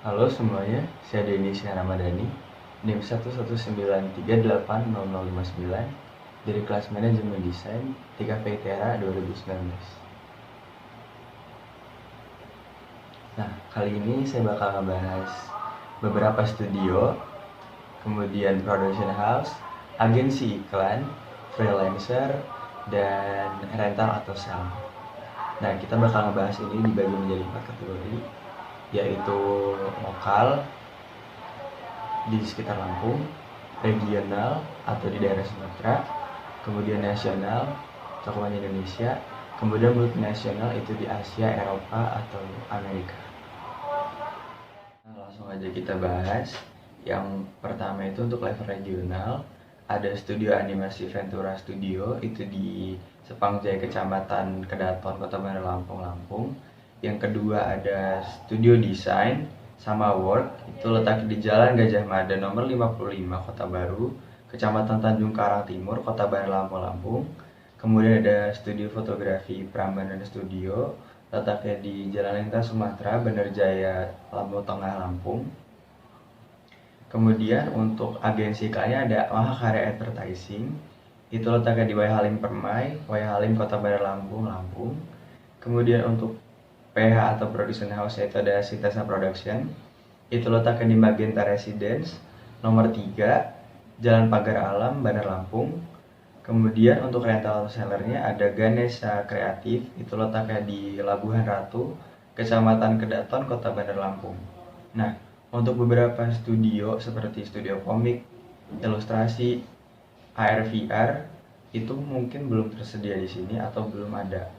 Halo semuanya, saya Denny Ramadhani, NIM 119380059 dari kelas Manajemen Desain TKP ITERA 2019. Nah, kali ini saya bakal ngebahas beberapa studio, kemudian production house, agensi iklan, freelancer, dan rental atau sell. Nah, kita bakal ngebahas ini dibagi menjadi 4 kategori, yaitu lokal, di sekitar Lampung, regional atau di daerah Sumatera, kemudian nasional, cakupan Indonesia, kemudian multinasional itu di Asia, Eropa, atau Amerika. Nah, langsung aja kita bahas. Yang pertama itu untuk level regional, ada studio animasi Ventura Studio, itu di Sepangjaya, Kecamatan Kedaton, Kota Bandar Lampung, Lampung. Yang kedua ada studio desain sama work, itu letak di Jalan Gajah Mada nomor 55, Kota Baru, Kecamatan Tanjung Karang Timur, Kota Bandar Lampung, Lampung. Kemudian ada studio fotografi Prambanan Studio, letaknya di Jalan Lintas Sumatera, Bandar Jaya, Lampung Tengah, Lampung. Kemudian untuk agensi iklannya ada Mahakarya Advertising, itu letaknya di Wai Halim Permai, Wai Halim, Kota Bandar Lampung, Lampung. Kemudian untuk PH atau production house itu ada Sintesa Production, itu letaknya di Magenta Residence nomor 3, Jalan Pagar Alam, Bandar Lampung. Kemudian untuk rental sellernya ada Ganesha Kreatif, itu letaknya di Labuhan Ratu, Kecamatan Kedaton, Kota Bandar Lampung. Nah, untuk beberapa studio seperti studio komik, ilustrasi, AR/VR itu mungkin belum tersedia di sini atau belum ada.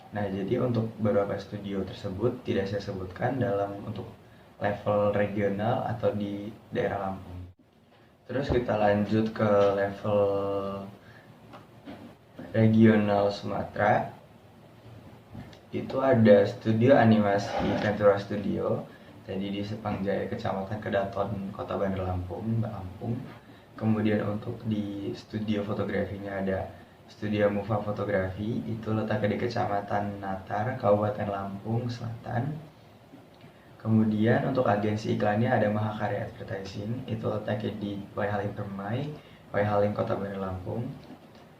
Nah, jadi untuk beberapa studio tersebut tidak saya sebutkan dalam untuk level regional atau di daerah Lampung. Terus kita lanjut ke level regional Sumatera. Itu ada studio animasi Ventura Studio, tadi di Sepangjaya, Kecamatan Kedaton, Kota Bandar Lampung, Lampung. Kemudian untuk di studio fotografinya ada Studio Mufa Fotografi, itu letaknya di Kecamatan Natar, Kabupaten Lampung Selatan. Kemudian untuk agensi iklannya ada Mahakarya Advertising, itu letaknya di Wai Halim Permai, Wai Halim, Kota Bandar Lampung.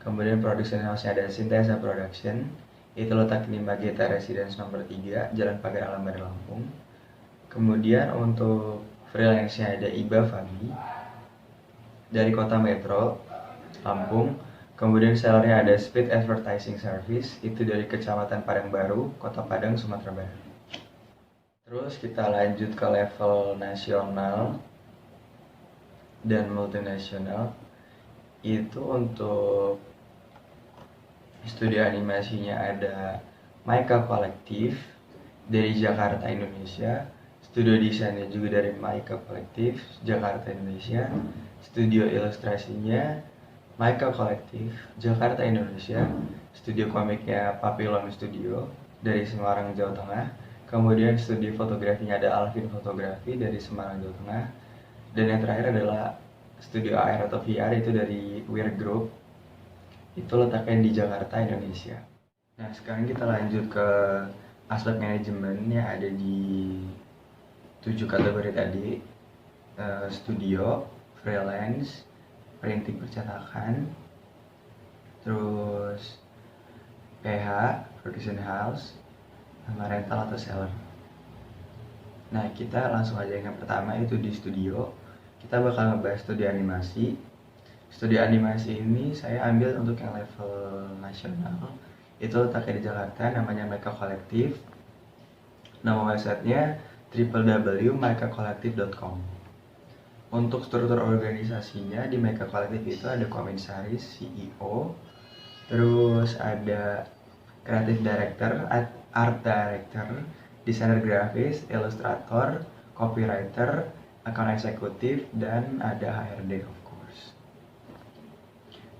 Kemudian production house-nya ada Sintesa Production, itu letaknya di Magenta Residence nomor 3, Jalan Pagar Alam, Bandar Lampung. Kemudian untuk freelance-nya ada Iba Fabi dari Kota Metro, Lampung. Kemudian sellernya ada Speed Advertising Service, itu dari Kecamatan Padang Baru, Kota Padang, Sumatera Barat. Terus kita lanjut ke level nasional dan multinasional. Itu untuk studio animasinya ada Maika Kolektif dari Jakarta, Indonesia. Studio desainnya juga dari Maika Kolektif, Jakarta, Indonesia. Studio ilustrasinya Maika Kolektif, Jakarta, Indonesia. Studio komiknya Papillon Studio dari Semarang, Jawa Tengah. Kemudian studio fotografinya ada Alvin Fotografi dari Semarang, Jawa Tengah. Dan yang terakhir adalah studio AR atau VR itu dari Weir Group, itu letaknya di Jakarta, Indonesia. Nah, sekarang kita lanjut ke aspek manajemennya, ada di 7 kategori tadi, studio, freelance, printing percetakan, terus PH, production house, sama rental atau seller. Nah, kita langsung aja yang pertama itu di studio. Kita bakal ngebahas studio animasi. Studio animasi ini saya ambil untuk yang level nasional. Itu letaknya di Jakarta, namanya Maika Kolektif. Nama websitenya www.maikakolektif.com. Untuk struktur organisasinya di Maika Kolektif itu ada komisaris, CEO, terus ada creative director, art director, desainer grafis, ilustrator, copywriter, account eksekutif, dan ada HRD of course.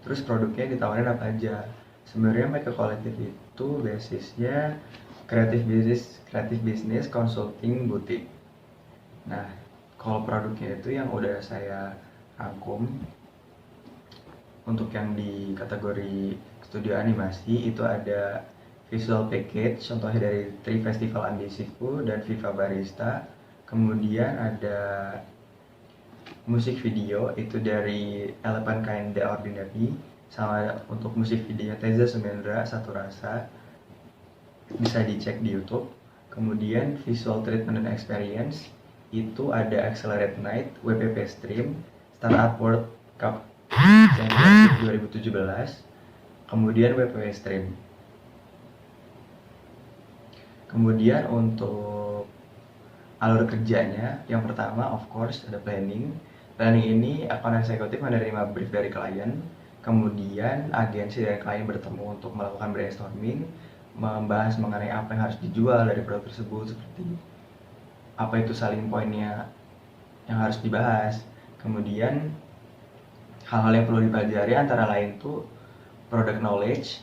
Terus produknya ditawarin apa aja? Sebenarnya Maika Kolektif itu basisnya kreatif bisnis consulting boutique. Nah, kalau produknya itu yang udah saya rangkum untuk yang di kategori studio animasi itu ada visual package, contohnya dari Tri Festival Andesiku dan Viva Barista, Kemudian ada musik video itu dari Elephant Kind The Ordinary, sama untuk musik video Teza Sumendra Satu Rasa, bisa dicek di YouTube. Kemudian visual treatment dan experience itu ada Accelerate Night, WPP Stream, Startup World Cup Championship 2017, kemudian WPP Stream. Kemudian untuk alur kerjanya, yang pertama of course ada planning. Planning ini account eksekutif menerima brief dari klien, kemudian agensi dan klien bertemu untuk melakukan brainstorming, membahas mengenai apa yang harus dijual dari produk tersebut, seperti apa itu selling point-nya yang harus dibahas. Kemudian hal-hal yang perlu dipelajari antara lain itu product knowledge,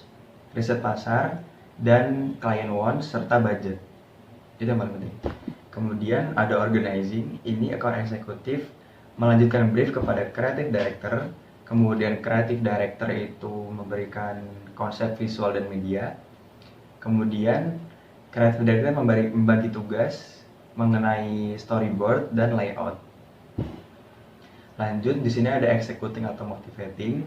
riset pasar, dan client wants, serta budget. Itu yang paling penting. Kemudian ada organizing, ini account eksekutif melanjutkan brief kepada creative director, kemudian creative director itu memberikan konsep visual dan media, kemudian creative director membagi tugas mengenai storyboard dan layout. Lanjut, di sini ada executing atau motivating.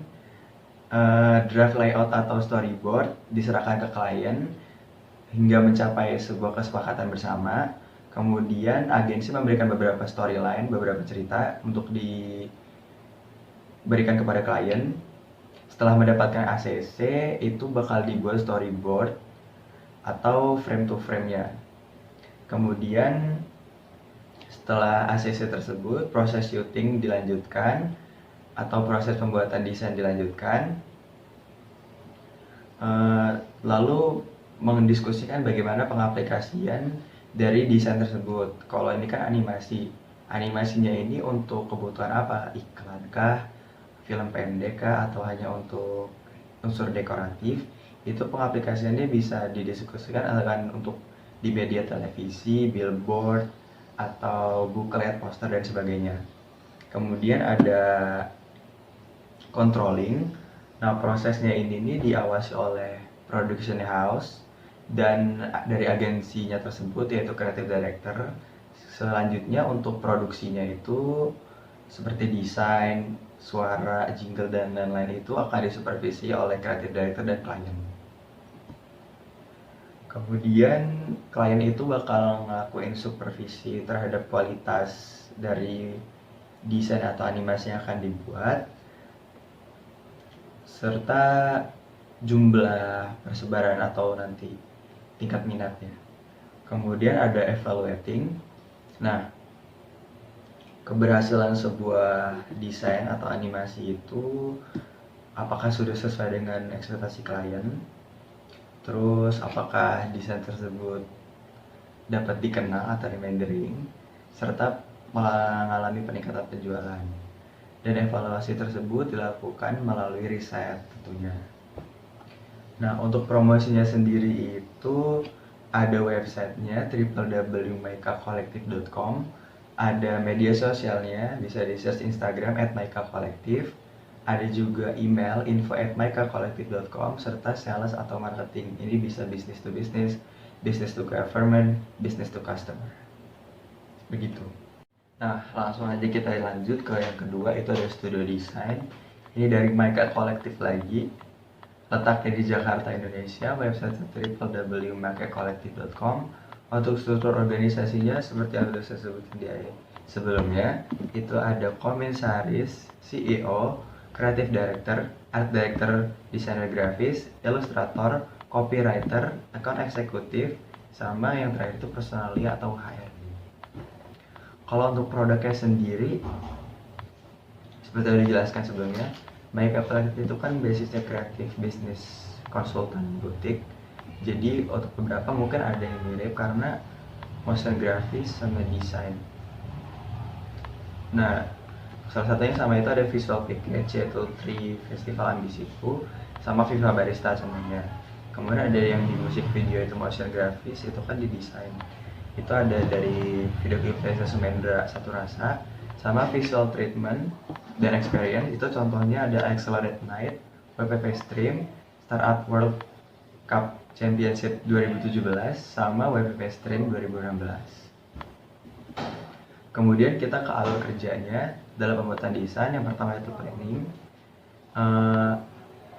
Draft layout atau storyboard diserahkan ke klien hingga mencapai sebuah kesepakatan bersama. Kemudian agensi memberikan beberapa storyline, beberapa cerita untuk diberikan kepada klien. Setelah mendapatkan ACC, itu bakal dibuat storyboard atau frame to frame-nya. Kemudian setelah ACC tersebut, proses syuting dilanjutkan atau proses pembuatan desain dilanjutkan. Lalu mendiskusikan bagaimana pengaplikasian dari desain tersebut. Kalau ini kan animasi, animasinya ini untuk kebutuhan apa? Iklan kah? Film pendek kah? Atau hanya untuk unsur dekoratif? Itu pengaplikasiannya bisa didiskusikan akan untuk di media televisi, billboard, atau booklet, poster, dan sebagainya. Kemudian ada controlling. Nah, prosesnya ini diawasi oleh production house dan dari agensinya tersebut, yaitu creative director. Selanjutnya untuk produksinya itu seperti desain, suara, jingle, dan lain-lain itu akan disupervisi oleh creative director dan klien. Kemudian klien itu bakal ngelakuin supervisi terhadap kualitas dari desain atau animasi yang akan dibuat, serta jumlah persebaran atau nanti tingkat minatnya. Kemudian ada evaluating. Nah, keberhasilan sebuah desain atau animasi itu apakah sudah sesuai dengan ekspektasi klien, terus apakah desain tersebut dapat dikenal atau remendering, serta mengalami peningkatan penjualan. Dan evaluasi tersebut dilakukan melalui riset tentunya. Nah, untuk promosinya sendiri itu ada websitenya www.maikacollective.com, ada media sosialnya, bisa di search Instagram @maikacollective, ada juga email info@maikacollective.com, serta sales atau marketing. Ini bisa business to business, business to government, business to customer. Begitu. Nah, langsung aja kita lanjut ke yang kedua, itu ada studio design. Ini dari Maika Collective lagi. Letaknya di Jakarta, Indonesia. Website www.maikacollective.com. Untuk struktur organisasinya seperti yang sudah saya sebutkan di sebelumnya, itu ada komisaris, CEO, creative director, art director, desainer grafis, ilustrator, copywriter, account eksekutif, sama yang terakhir itu personalia atau HRD. Kalau untuk produknya sendiri, seperti yang dijelaskan sebelumnya, Maika Collective itu kan basisnya kreatif bisnis konsultan butik. Jadi untuk beberapa mungkin ada yang mirip karena motion grafis sama desain. Nah, salah satunya sama itu ada visual package, yaitu Tri Festival Ambisiku sama Viva Barista contohnya. Kemudian ada yang di musik video itu motion grafis, itu kan di desain. Itu ada dari video klip Teza Sumendra Satu Rasa, sama visual treatment dan experience itu contohnya ada Accelerate Night, WPP Stream, Startup World Cup Championship 2017, sama WPP Stream 2016. Kemudian kita ke alur kerjanya dalam pembuatan desain. Yang pertama itu planning.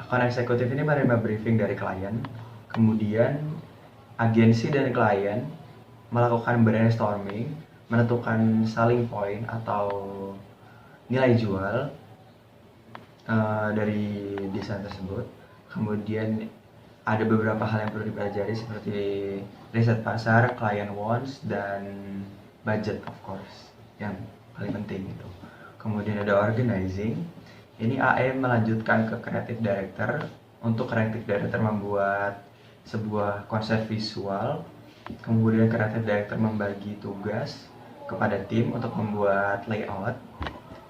Akun eksekutif ini menerima briefing dari klien. Kemudian agensi dan klien melakukan brainstorming, menentukan selling point atau nilai jual dari desain tersebut. Kemudian ada beberapa hal yang perlu dipelajari seperti riset pasar, client wants, dan budget of course yang paling penting itu. Kemudian ada organizing. Ini AM melanjutkan ke creative director. Untuk creative director membuat sebuah konsep visual. Kemudian creative director membagi tugas kepada tim untuk membuat layout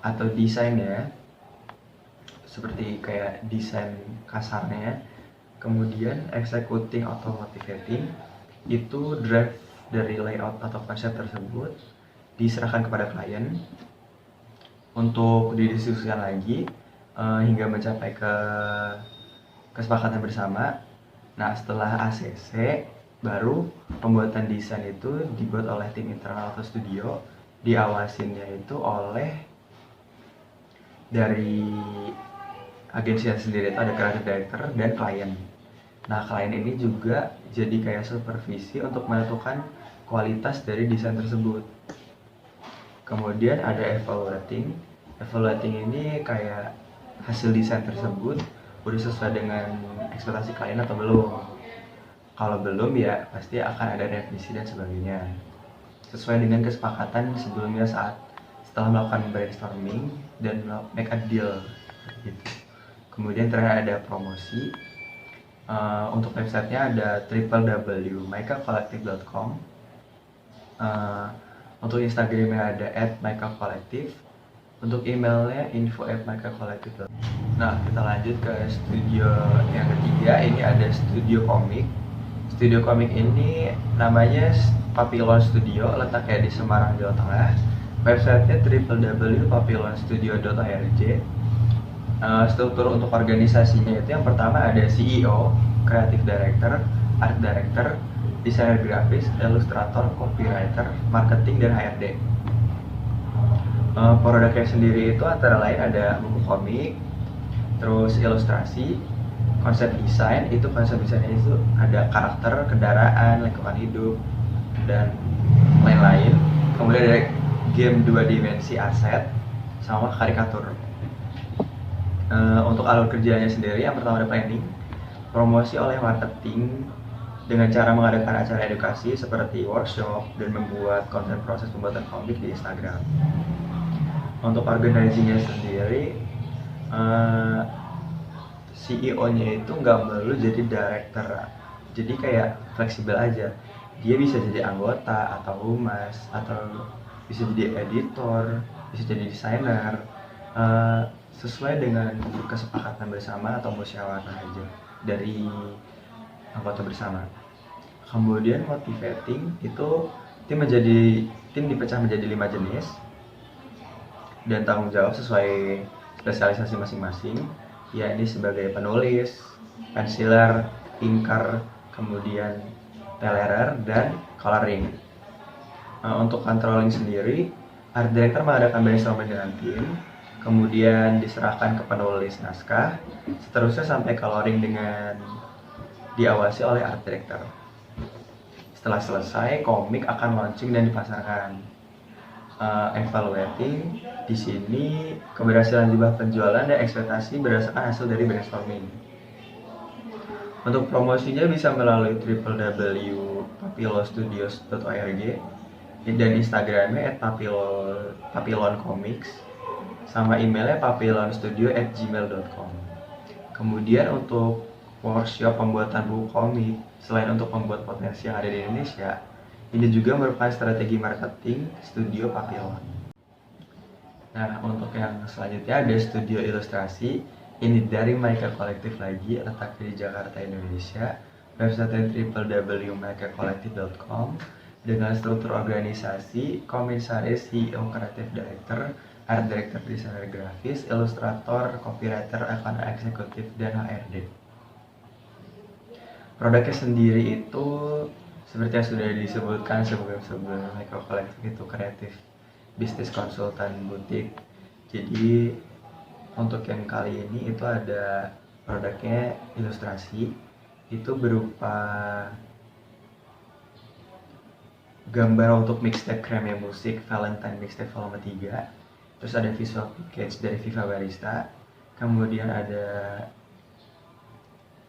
atau desainnya, seperti kayak desain kasarnya. Kemudian executing atau motivating, itu draft dari layout atau konsep tersebut diserahkan kepada klien untuk didiskusikan lagi hingga mencapai ke kesepakatan bersama. Nah, setelah ACC baru pembuatan desain itu dibuat oleh tim internal atau studio, diawasinnya itu oleh dari agensi sendiri, itu ada creative director dan klien. Nah, klien ini juga jadi kayak supervisi untuk menentukan kualitas dari desain tersebut. Kemudian ada evaluating. Evaluating ini kayak hasil desain tersebut udah sesuai dengan ekspektasi klien atau belum. Kalau belum ya pasti akan ada revisi dan sebagainya, sesuai dengan kesepakatan sebelumnya setelah melakukan brainstorming dan make a deal gitu. Kemudian terakhir ada promosi. Untuk websitenya ada www.maikacollective.com. Untuk Instagramnya ada @maikacollective. Untuk emailnya info@maikacollective.com. Nah, kita lanjut ke studio yang ketiga. Ini ada studio komik. Studio komik ini namanya Papillon Studio, letaknya di Semarang, Jawa Tengah. Websitenya www.papillonstudio.org. Struktur untuk organisasinya itu yang pertama ada CEO, Creative Director, Art Director, Desainer grafis, Ilustrator, Copywriter, Marketing, dan HRD. Produknya sendiri itu antara lain ada buku komik, terus ilustrasi, konsep desain. Itu konsep desainnya itu ada karakter, kendaraan, lingkungan hidup, dan lain-lain. Kemudian ada game 2 dimensi aset sama karikatur. Untuk alur kerjanya sendiri, yang pertama ada planning, promosi oleh marketing dengan cara mengadakan acara edukasi seperti workshop dan membuat konten proses pembuatan komik di Instagram. Untuk organizingnya sendiri, CEO-nya itu nggak melulu jadi director, jadi kayak fleksibel aja. Dia bisa jadi anggota atau humas, atau bisa jadi editor, bisa jadi desainer, sesuai dengan kesepakatan bersama atau musyawarah aja dari anggota bersama. Kemudian motivating itu tim dipecah menjadi 5 jenis dan tanggung jawab sesuai spesialisasi masing-masing, yakni sebagai penulis, penciler, inker, kemudian telerer, dan coloring. Untuk controlling sendiri, art director mengadakan brainstorming dengan tim, kemudian diserahkan ke penulis naskah, seterusnya sampai coloring dengan diawasi oleh art director. Setelah selesai, komik akan launching dan dipasarkan. Evaluating, di sini keberhasilan jumlah penjualan dan ekspektasi berdasarkan hasil dari brainstorming. Untuk promosinya bisa melalui www.papillonstudios.org dan Instagramnya @papilloncomics, sama emailnya papillonstudio@gmail.com. Kemudian untuk workshop pembuatan buku komik, selain untuk membuat potensi yang ada di Indonesia, ini juga merupakan strategi marketing studio Papillon. Nah, untuk yang selanjutnya ada studio ilustrasi. Ini dari Maika Collective lagi, letaknya di Jakarta, Indonesia. Website www.maikacollective.com dengan struktur organisasi, komisaris, CEO, Creative Director, Art Director, Desainer grafis, Ilustrator, Copywriter, Account Eksekutif, dan HRD. Produknya sendiri itu seperti yang sudah disebutkan sebelum Maika Collective itu kreatif bisnis konsultan butik. Jadi untuk yang kali ini itu ada produknya ilustrasi, itu berupa gambar untuk mixtape Kremia Musik Valentine Mixtape Volume 3. Terus ada visual package dari Viva Barista. Kemudian ada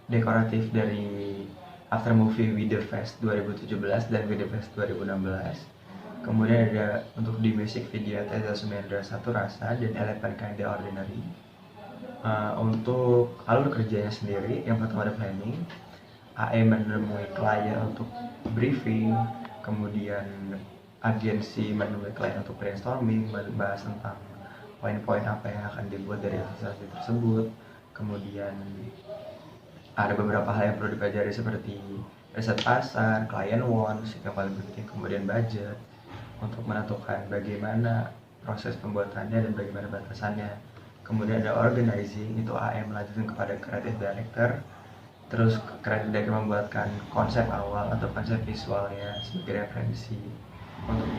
dekoratif dari After Movie With The Fest 2017 dan With The Fest 2016. Kemudian ada untuk di music video Teza Sumendra Satu Rasa dan Elephant Kinda Ordinary. Untuk alur kerjanya sendiri, yang pertama ada planning, AE menemui klien untuk briefing, kemudian agensi menemui klien untuk brainstorming, membahas tentang poin-poin apa yang akan dibuat dari ilustrasi tersebut. Kemudian ada beberapa hal yang perlu dipelajari seperti riset pasar, client wants, yang paling penting, kemudian budget untuk menentukan bagaimana proses pembuatannya dan bagaimana batasannya. Kemudian ada organizing, itu AM melanjutkan kepada creative director. Terus creative director membuatkan konsep awal atau konsep visualnya sebagai referensi untuk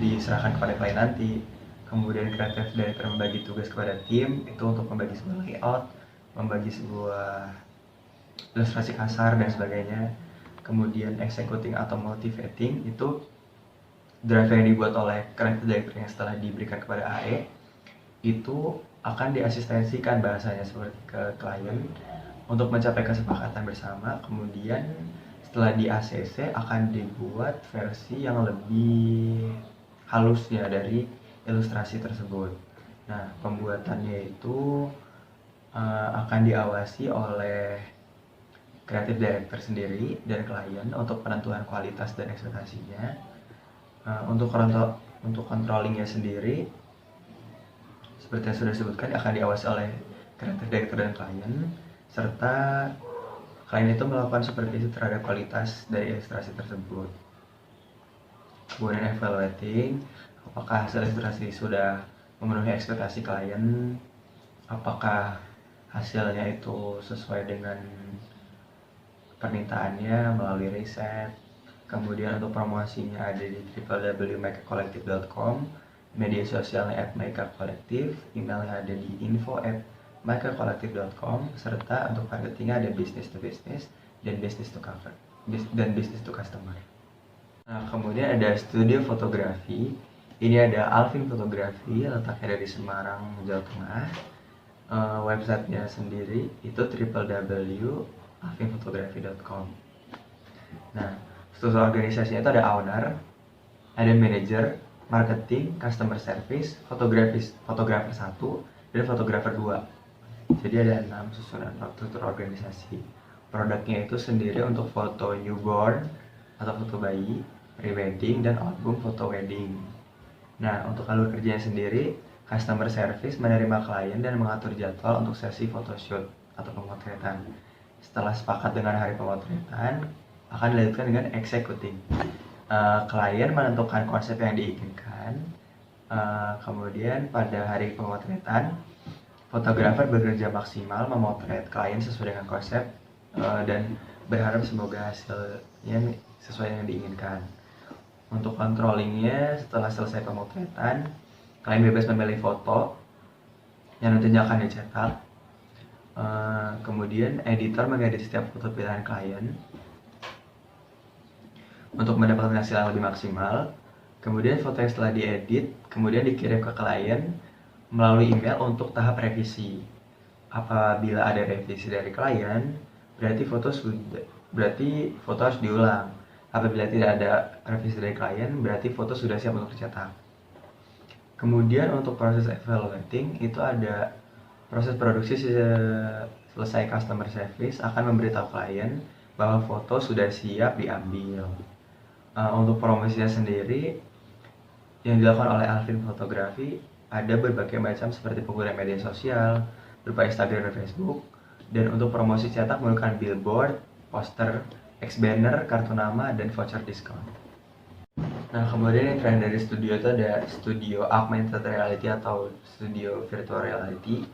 diserahkan kepada klien nanti. Kemudian creative director membagi tugas kepada tim, itu untuk membagi sebuah layout, membagi sebuah ilustrasi kasar dan sebagainya. Kemudian executing atau motivating, itu draft yang dibuat oleh creative director yang setelah diberikan kepada AE itu akan diasistensikan bahasanya seperti ke klien untuk mencapai kesepakatan bersama. Kemudian setelah di ACC akan dibuat versi yang lebih halusnya dari ilustrasi tersebut. Nah, pembuatannya itu akan diawasi oleh creative director sendiri dan klien untuk penentuan kualitas dan ekspektasinya. Untuk controllingnya sendiri, seperti yang sudah disebutkan, akan diawasi oleh creative director dan klien, serta klien itu melakukan supervisi terhadap kualitas dari ilustrasi tersebut. Kemudian evaluating, apakah hasil ilustrasi sudah memenuhi ekspektasi klien, apakah hasilnya itu sesuai dengan permintaannya melalui riset. Kemudian untuk promosinya ada di www.makercollective.com, media sosialnya @makercollective, emailnya ada di info@makercollective.com, serta untuk marketingnya ada business to business dan business to customer. Nah, kemudian ada studio fotografi. Ini ada Alvin Fotografi, letaknya dari Semarang, Jawa Tengah. Websitenya sendiri itu www.alvinfotografi.com. Nah, struktur organisasinya itu ada owner, ada manager, marketing, customer service, fotografer 1, dan fotografer 2. Jadi ada 6 susunan struktur organisasi. Produknya itu sendiri untuk foto newborn atau foto bayi, pre-wedding, dan album foto wedding. Nah, untuk alur kerjanya sendiri, customer service menerima klien dan mengatur jadwal untuk sesi photoshoot atau pemotretan. Setelah sepakat dengan hari pemotretan, akan dilanjutkan dengan executing. Klien menentukan konsep yang diinginkan. Kemudian pada hari pemotretan, fotografer bekerja maksimal memotret klien sesuai dengan konsep dan berharap semoga hasilnya sesuai yang diinginkan. Untuk controllingnya, setelah selesai pemotretan, klien bebas memilih foto yang nantinya akan dicetak. Kemudian editor mengedit setiap foto pilihan klien untuk mendapatkan hasil yang lebih maksimal. Kemudian foto yang setelah diedit kemudian dikirim ke klien melalui email untuk tahap revisi. Apabila ada revisi dari klien, berarti foto harus diulang. Apabila tidak ada revisi dari klien, berarti foto sudah siap untuk dicetak. Kemudian untuk proses evaluating itu ada proses produksi selesai customer service akan memberitahu klien bahwa foto sudah siap diambil. Untuk promosinya sendiri yang dilakukan oleh Alvin Fotografi ada berbagai macam seperti penggunaan media sosial berupa Instagram dan Facebook, dan untuk promosi cetak menggunakan billboard, poster, X-banner, kartu nama, dan voucher diskon. Nah, kemudian yang terakhir dari studio itu ada studio augmented reality atau studio virtual reality.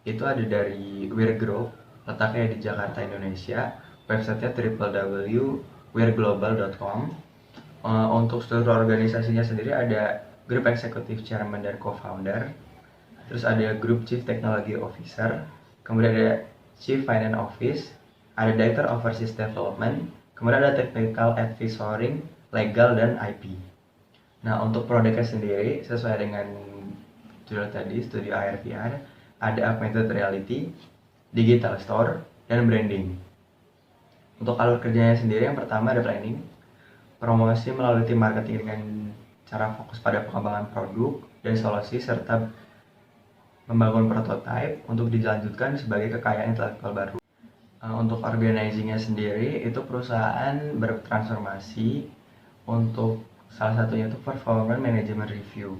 Itu ada dari Weir Group, letaknya di Jakarta, Indonesia. Websitenya www.weirglobal.com. Untuk struktur organisasinya sendiri ada grup eksekutif chairman dan co-founder, terus ada grup chief technology officer, kemudian ada chief finance office, ada director overseas development, kemudian ada technical advisory, legal, dan IP. Nah, untuk produknya sendiri sesuai dengan judul tadi, Studio AR/VR, ada augmented reality, digital store, dan branding. Untuk alur kerjanya sendiri, yang pertama ada planning, promosi melalui tim marketing dengan cara fokus pada pengembangan produk dan solusi, serta membangun prototipe untuk dilanjutkan sebagai kekayaan intelektual baru. Untuk organizingnya sendiri, itu perusahaan bertransformasi untuk salah satunya itu performance management review.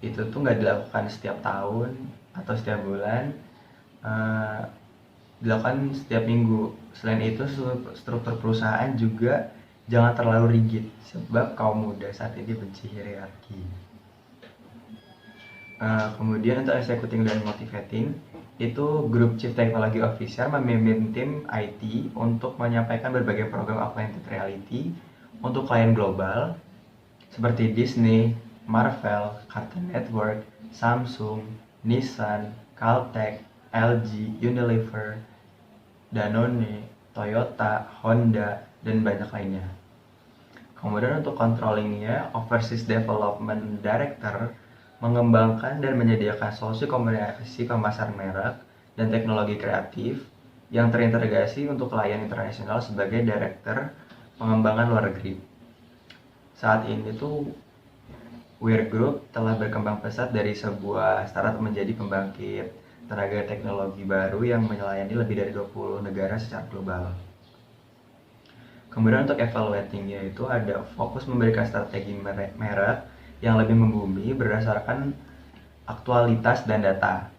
Itu tuh nggak dilakukan setiap tahun atau setiap bulan, dilakukan setiap minggu. Selain itu, struktur perusahaan juga jangan terlalu rigid, sebab kaum muda saat ini benci hierarki. Kemudian untuk executing dan motivating, itu grup chief technology officer memimpin tim IT untuk menyampaikan berbagai program augmented reality untuk klien global seperti Disney, Marvel, Cartoon Network, Samsung, Nissan, Caltech, LG, Unilever, Danone, Toyota, Honda, dan banyak lainnya. Kemudian untuk controllingnya, Overseas Development Director mengembangkan dan menyediakan solusi komunikasi pemasaran merek dan teknologi kreatif yang terintegrasi untuk klien internasional sebagai Director pengembangan luar negeri. Saat ini tuh Weir Group telah berkembang pesat dari sebuah startup menjadi pembangkit tenaga teknologi baru yang melayani lebih dari 20 negara secara global. Kemudian untuk evaluatingnya itu ada fokus memberikan strategi merek yang lebih membumi berdasarkan aktualitas dan data,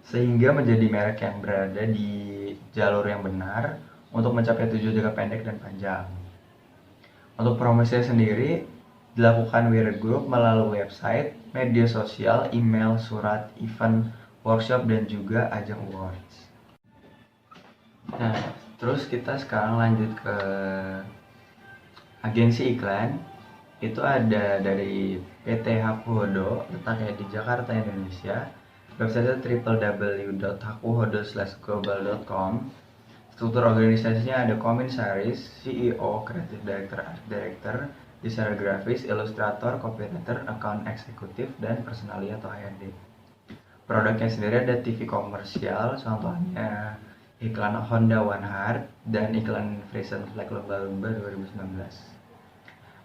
sehingga menjadi merek yang berada di jalur yang benar untuk mencapai tujuan jangka pendek dan panjang. Untuk promosinya sendiri dilakukan Weir Group melalui website, media sosial, email, surat, event, workshop, dan juga ajang awards. Nah, terus kita sekarang lanjut ke agensi iklan. Itu ada dari PT Hakuhodo, letaknya di Jakarta, Indonesia. Website www.hakuhodo/global.com. Struktur organisasinya ada komisaris, CEO, Creative Director, Art Director, desainer grafis, ilustrator, copywriter, account eksekutif, dan personalia atau HRD. Produknya sendiri ada TV komersial, contohnya iklan Honda One Heart dan iklan Frisian Flag Lomba-Lomba 2019.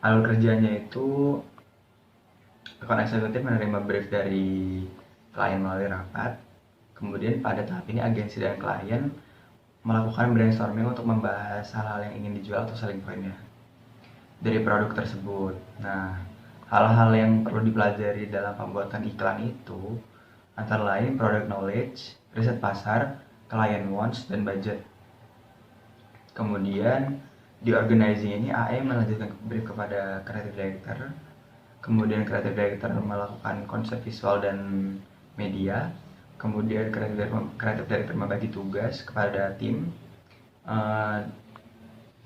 Alur kerjanya itu account eksekutif menerima brief dari klien melalui rapat. Kemudian pada tahap ini agensi dan klien melakukan brainstorming untuk membahas hal-hal yang ingin dijual atau selling point-nya dari produk tersebut. Nah, hal-hal yang perlu dipelajari dalam pembuatan iklan itu antara lain product knowledge, riset pasar, client wants, dan budget. Kemudian di organizing ini AE melanjutkan brief kepada creative director. Kemudian creative director melakukan konsep visual dan media. Kemudian creative director membagi tugas kepada tim.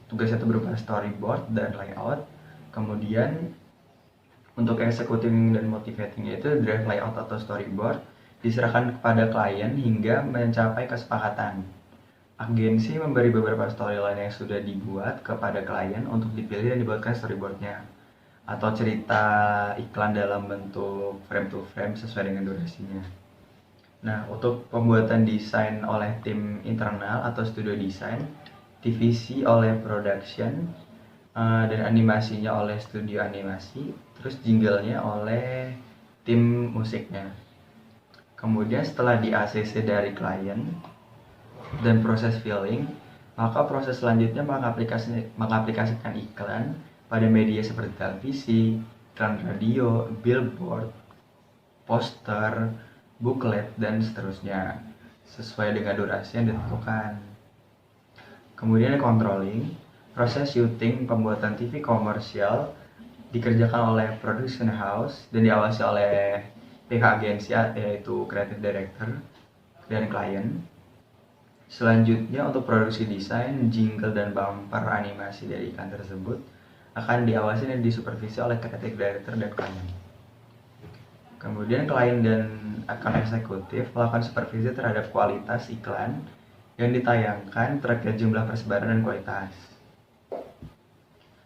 Tugas itu berupa storyboard dan layout. Kemudian untuk executing dan motivating yaitu draft layout atau storyboard diserahkan kepada klien hingga mencapai kesepakatan. Agensi memberi beberapa storyline yang sudah dibuat kepada klien untuk dipilih dan dibuatkan storyboardnya atau cerita iklan dalam bentuk frame to frame sesuai dengan durasinya. Nah, untuk pembuatan desain oleh tim internal atau studio desain, divisi oleh production, dan animasinya oleh studio animasi, terus jinglenya oleh tim musiknya. Kemudian setelah di ACC dari klien dan proses filling, maka proses selanjutnya mengaplikasikan iklan pada media seperti televisi, iklan radio, billboard, poster, booklet, dan seterusnya sesuai dengan durasi yang ditentukan. Kemudian controlling, proses syuting pembuatan TV komersial dikerjakan oleh production house dan diawasi oleh pihak agensi yaitu creative director dan klien. Selanjutnya untuk produksi desain, jingle, dan bumper animasi dari iklan tersebut akan diawasi dan disupervisi oleh creative director dan klien. Kemudian klien dan account eksekutif melakukan supervisi terhadap kualitas iklan yang ditayangkan terkait jumlah persebaran dan kualitas.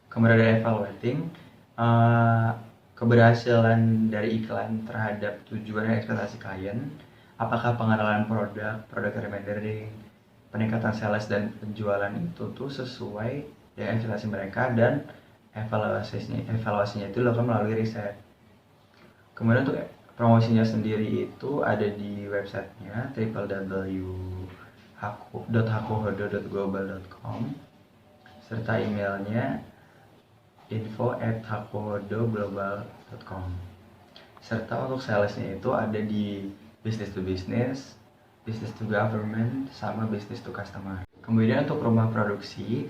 Kemudian ada evaluating, keberhasilan dari iklan terhadap tujuan dan ekspektasi klien, apakah pengenalan produk remindering, peningkatan sales dan penjualan itu tuh sesuai dengan ekspektasi mereka, dan evaluasinya itu dilakukan melalui riset. Kemudian untuk promosinya sendiri itu ada di websitenya www.hakuhodo.global.com serta emailnya info@hakuhodoglobal.com. Serta untuk salesnya itu ada di business to business, business to government, sama business to customer. Kemudian untuk rumah produksi,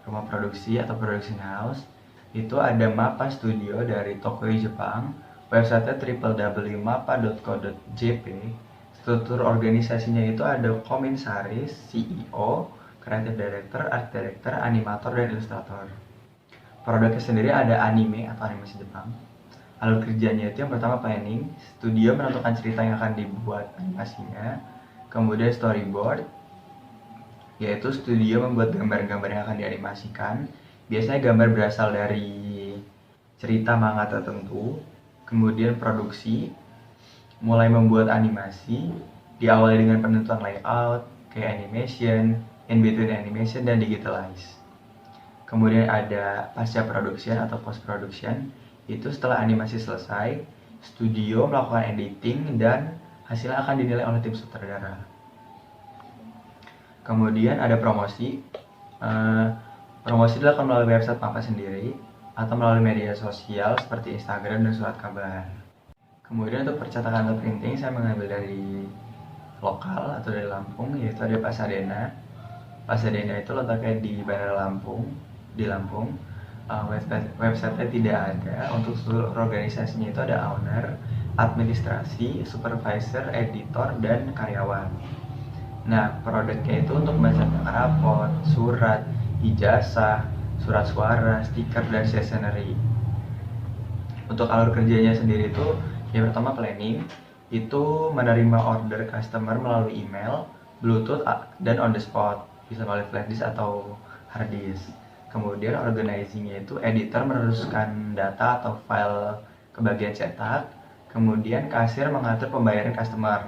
rumah produksi atau production house, itu ada Mappa Studio dari Tokyo, Jepang. Websitenya www.mappa.co.jp. Struktur organisasinya itu ada komisaris, CEO, creative director, art director, animator, dan ilustrator. Produknya sendiri ada anime atau animasi Jepang. Alur kerjanya itu yang pertama planning, studio menentukan cerita yang akan dibuat animasinya. Kemudian storyboard, yaitu studio membuat gambar-gambar yang akan dianimasikan. Biasanya gambar berasal dari cerita manga tertentu. Kemudian produksi, mulai membuat animasi, diawali dengan penentuan layout, kayak animation, in between animation, dan digitalize. Kemudian ada pasca production atau post production, itu setelah animasi selesai, studio melakukan editing dan hasilnya akan dinilai oleh tim sutradara. Kemudian ada promosi. Promosi dilakukan melalui website Mappa sendiri atau melalui media sosial seperti Instagram dan surat kabar. Kemudian untuk percetakan atau printing, saya mengambil dari lokal atau dari Lampung, yaitu ada Pasadena. Pasadena itu letaknya di Bandara Lampung, di Lampung. Website-nya tidak ada. Untuk seluruh organisasinya itu ada owner, administrasi, supervisor, editor, dan karyawan. Nah, produknya itu untuk mencetak rapot, surat, ijazah, surat suara, stiker, dan stationery. Untuk alur kerjanya sendiri itu yang pertama planning, itu menerima order customer melalui email, bluetooth, dan on the spot, bisa melalui flash disk atau hard disk. Kemudian organizingnya itu editor meneruskan data atau file ke bagian cetak. Kemudian kasir mengatur pembayaran customer.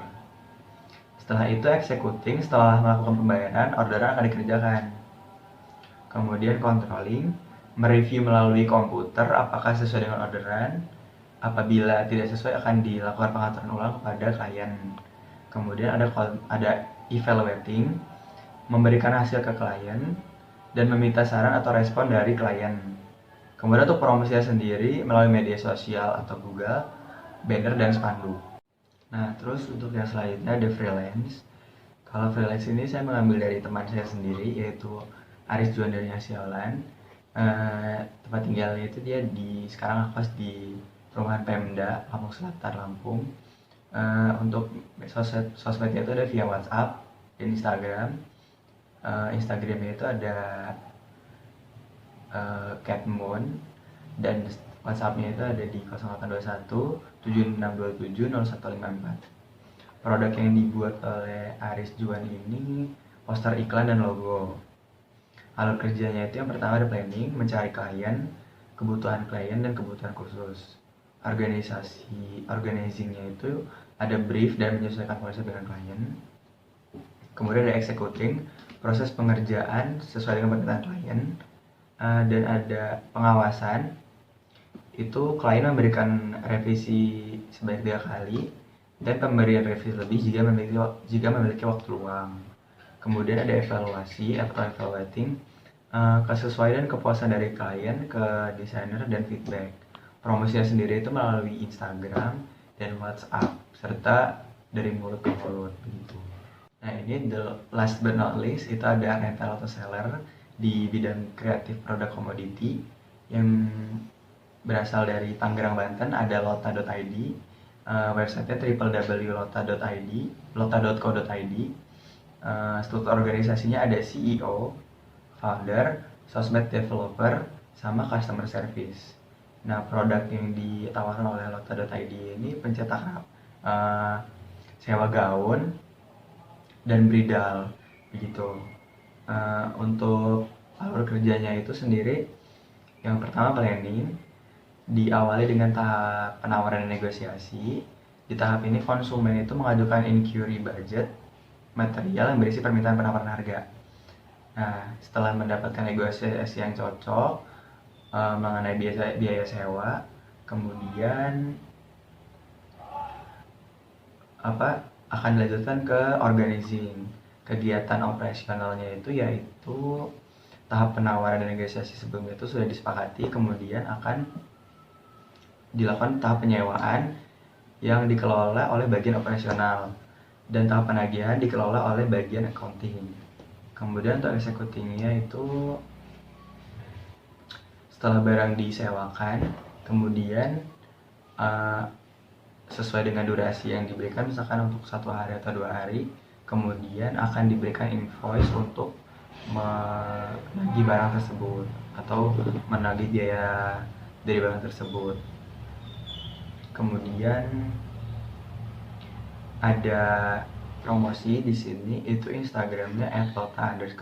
Setelah itu executing, setelah melakukan pembayaran, orderan akan dikerjakan. Kemudian controlling, mereview melalui komputer apakah sesuai dengan orderan. Apabila tidak sesuai akan dilakukan pengaturan ulang kepada klien. Kemudian ada evaluating, memberikan hasil ke klien dan meminta saran atau respon dari klien. Kemudian untuk promosinya sendiri melalui media sosial atau Google, banner, dan spanduk. Nah, terus untuk yang selanjutnya ada freelance. Kalau freelance ini saya mengambil dari teman saya sendiri, yaitu Aris Juan dari Asiolan. Tempat tinggalnya itu dia sekarang ngekos di perumahan Pemda, Lampung Selatan, Lampung. Untuk sosmednya itu ada via WhatsApp dan Instagram. Instagramnya itu ada Catmoon, dan WhatsAppnya itu ada di 0821 7627 0154. Produk yang dibuat oleh Aris Juan ini poster iklan dan logo. Alur kerjanya itu yang pertama ada planning, mencari klien, kebutuhan klien, dan kebutuhan khusus. Organizingnya itu ada brief dan menyesuaikan konsep dengan klien. Kemudian ada executing, proses pengerjaan sesuai dengan permintaan klien. Dan ada pengawasan, itu klien memberikan revisi sebanyak 3 kali dan pemberian revisi lebih jika memiliki waktu luang. Kemudian ada evaluasi atau evaluating, kesesuaian kepuasan dari klien ke desainer dan feedback. Promosinya sendiri itu melalui Instagram dan WhatsApp serta dari mulut ke mulut begitu. Nah, ini the last but not least, itu ada rental atau seller di bidang kreatif produk komoditi yang berasal dari Tangerang, Banten. Ada lota.id, websitenya www.lota.id, lota.co.id. Struktur organisasinya ada CEO, founder, sosmed developer, sama customer service. Nah, produk yang ditawarkan oleh Lota.id ini pencetakan sewa gaun dan bridal begitu. Untuk alur kerjanya itu sendiri, yang pertama planning, diawali dengan tahap penawaran dan negosiasi. Di tahap ini konsumen itu mengajukan inquiry budget material yang berisi permintaan penawaran harga. Nah, setelah mendapatkan negosiasi yang cocok mengenai biaya sewa, kemudian akan dilanjutkan ke organizing. Kegiatan operasionalnya itu yaitu tahap penawaran dan negosiasi sebelumnya itu sudah disepakati, kemudian akan dilakukan tahap penyewaan yang dikelola oleh bagian operasional, dan tahap penagihan dikelola oleh bagian accounting. Kemudian untuk executingnya itu setelah barang disewakan, kemudian sesuai dengan durasi yang diberikan, misalkan untuk 1 hari atau 2 hari, kemudian akan diberikan invoice untuk menagih barang tersebut atau menagih biaya dari barang tersebut. Kemudian ada promosi di sini, itu Instagramnya @lota_id,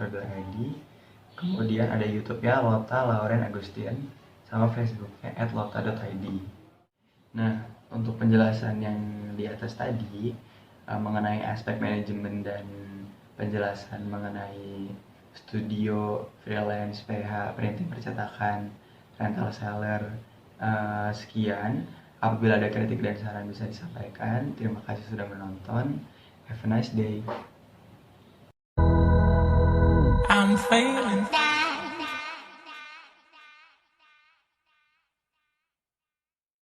kemudian ada YouTube-nya Lota Lauren Agustin, sama Facebooknya @lota.id. Nah, untuk penjelasan yang di atas tadi mengenai aspek manajemen dan penjelasan mengenai studio, freelance, PH, printing percetakan, rental seller, sekian. Apabila ada kritik dan saran bisa disampaikan. Terima kasih sudah menonton. Have a nice day. I'm failing.